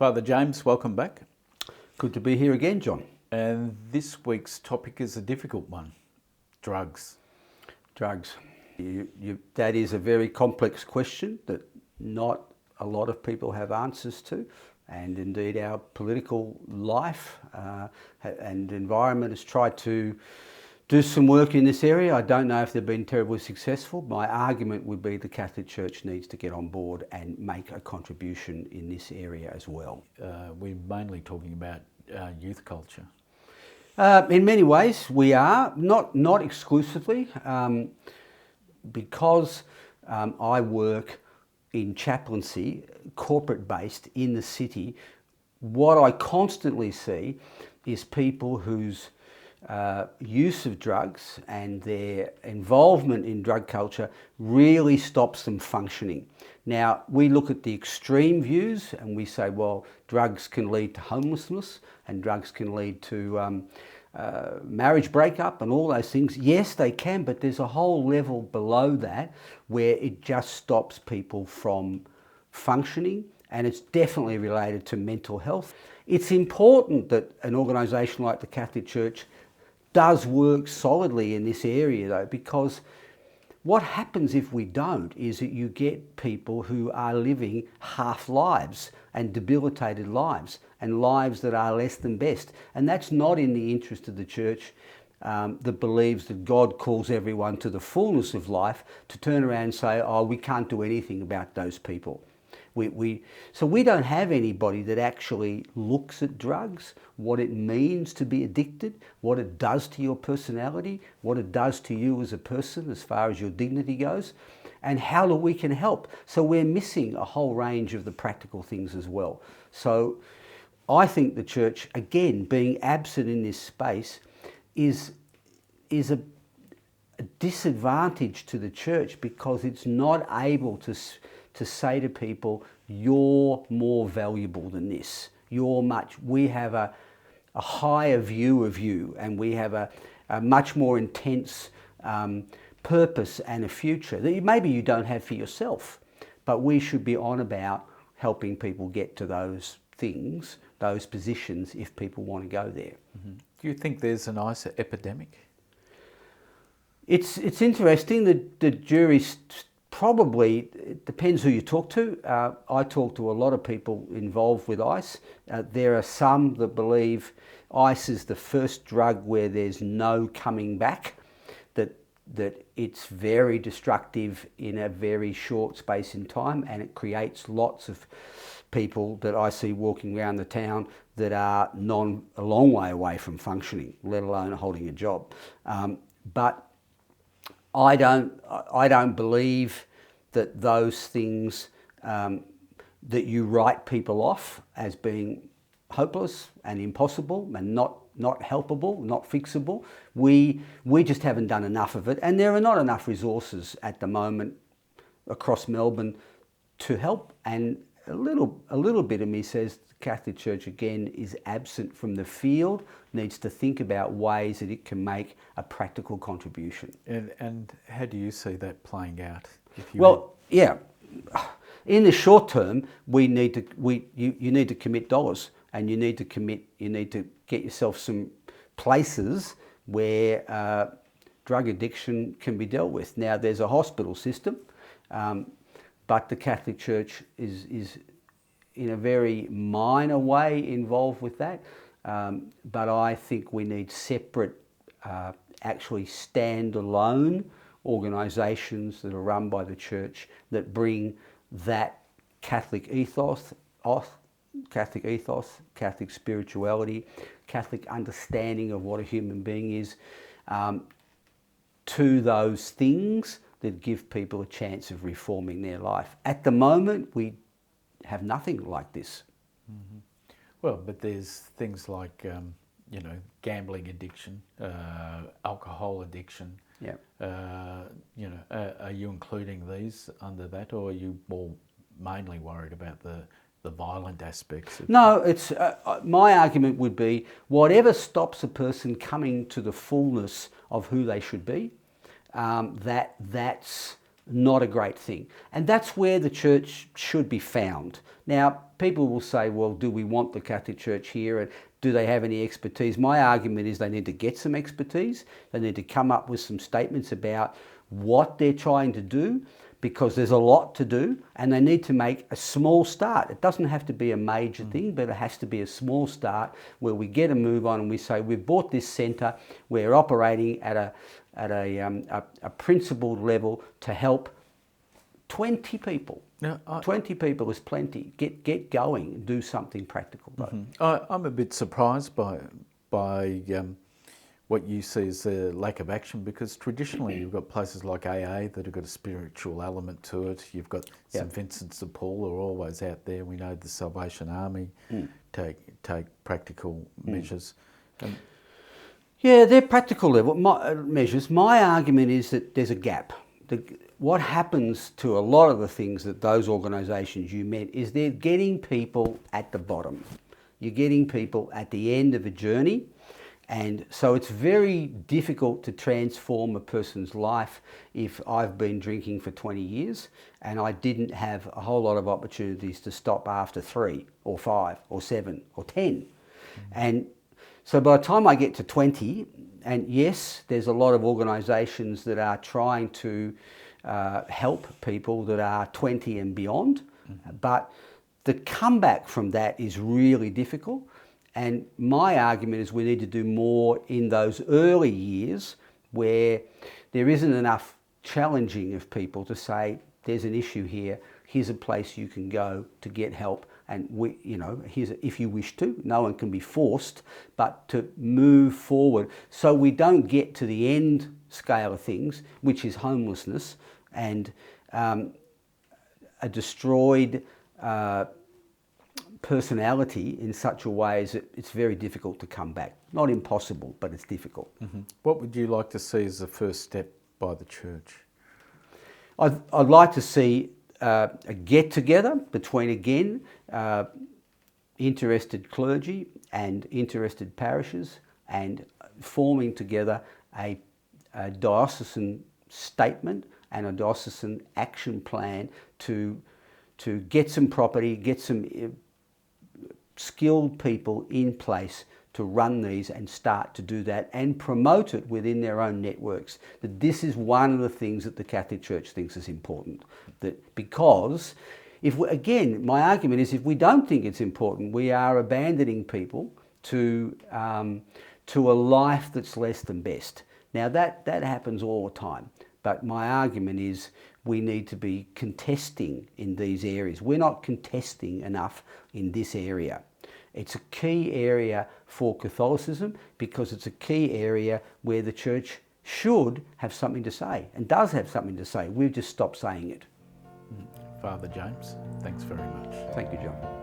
Father James, welcome back. Good to be here again, John. And this week's topic is a difficult one, drugs. Drugs. That is a very complex question that not a lot of people have answers to. And indeed our political life and environment has tried to do some work in this area. I don't know if they've been terribly successful. My argument would be the Catholic Church needs to get on board and make a contribution in this area as well. We're mainly talking about youth culture. In many ways we are, not exclusively, because I work in chaplaincy, corporate based in the city. What I constantly see is people whose use of drugs and their involvement in drug culture really stops them functioning. Now, we look at the extreme views and we say, well, drugs can lead to homelessness and drugs can lead to marriage breakup and all those things. Yes, they can, but there's a whole level below that where it just stops people from functioning, and it's definitely related to mental health. It's important that an organisation like the Catholic Church does work solidly in this area though, because what happens if we don't is that you get people who are living half lives and debilitated lives and lives that are less than best. And that's not in the interest of the Church that believes that God calls everyone to the fullness of life, to turn around and say, oh, we can't do anything about those people. So we don't have anybody that actually looks at drugs, what it means to be addicted, what it does to your personality, what it does to you as a person as far as your dignity goes, and how we can help. So we're missing a whole range of the practical things as well. So I think the Church, again, being absent in this space is a disadvantage to the Church, because it's not able to say to people, you're more valuable than this. We have a higher view of you, and we have a much more intense purpose and a future that maybe you don't have for yourself. But we should be on about helping people get to those things, those positions, if people want to go there. Mm-hmm. Do you think there's an ice epidemic? It's interesting that the jury's probably, it depends who you talk to. I talk to a lot of people involved with ice. There are some that believe ice is the first drug where there's no coming back, that it's very destructive in a very short space in time, and it creates lots of people that I see walking around the town that are a long way away from functioning, let alone holding a job. But I don't believe that those things, that you write people off as being hopeless and impossible and not helpable, not fixable. We just haven't done enough of it, and there are not enough resources at the moment across Melbourne to help. And a little bit of me says the Catholic Church again is absent from the field, needs to think about ways that it can make a practical contribution. And how do you see that playing out? Yeah, in the short term, you need to commit dollars, and you need to get yourself some places where drug addiction can be dealt with. Now, there's a hospital system, but the Catholic Church is in a very minor way involved with that. But I think we need separate, actually standalone organisations that are run by the Church that bring that Catholic ethos, Catholic spirituality, Catholic understanding of what a human being is, to those things that give people a chance of reforming their life. At the moment, we have nothing like this. Mm-hmm. Well, but there's things like, gambling addiction, alcohol addiction. Yeah. Are you including these under that, or are you more mainly worried about the violent aspects? No, it's my argument would be whatever stops a person coming to the fullness of who they should be, that's not a great thing. And that's where the church should be found. Now, people will say, well, do we want the Catholic Church here? And do they have any expertise? My argument is they need to get some expertise. They need to come up with some statements about what they're trying to do, because there's a lot to do, and they need to make a small start. It doesn't have to be a major thing, but it has to be a small start where we get a move on and we say, we've bought this centre, we're operating at a principled level to help 20 people. Now, 20 people is plenty. Get going and do something practical. I'm a bit surprised by what you see as the lack of action, because traditionally you've got places like AA that have got a spiritual element to it. You've got St Vincent de Paul who are always out there. We know the Salvation Army take practical measures. Yeah, they're practical level measures. My argument is that there's a gap. What happens to a lot of the things that those organisations you met is they're getting people at the bottom. You're getting people at the end of a journey. And so it's very difficult to transform a person's life if I've been drinking for 20 years and I didn't have a whole lot of opportunities to stop after 3 or 5 or 7 or 10. And so by the time I get to 20, and yes, there's a lot of organisations that are trying to help people that are 20 and beyond, but the comeback from that is really difficult. And my argument is we need to do more in those early years where there isn't enough challenging of people to say, there's an issue here, here's a place you can go to get help. And here's if you wish to, no one can be forced, but to move forward so we don't get to the end scale of things, which is homelessness and a destroyed personality in such a way as it's very difficult to come back. Not impossible, but it's difficult. What would you like to see as the first step by the church? I'd like to see a get-together between, again, interested clergy and interested parishes, and forming together a diocesan statement and a diocesan action plan to get some property, get some skilled people in place to run these and start to do that and promote it within their own networks. That this is one of the things that the Catholic Church thinks is important. That because, again, my argument is if we don't think it's important, we are abandoning people to a life that's less than best. Now that happens all the time. But my argument is we need to be contesting in these areas. We're not contesting enough in this area. It's a key area for Catholicism because it's a key area where the Church should have something to say and does have something to say. We've just stopped saying it. Father James, thanks very much. Thank you, John.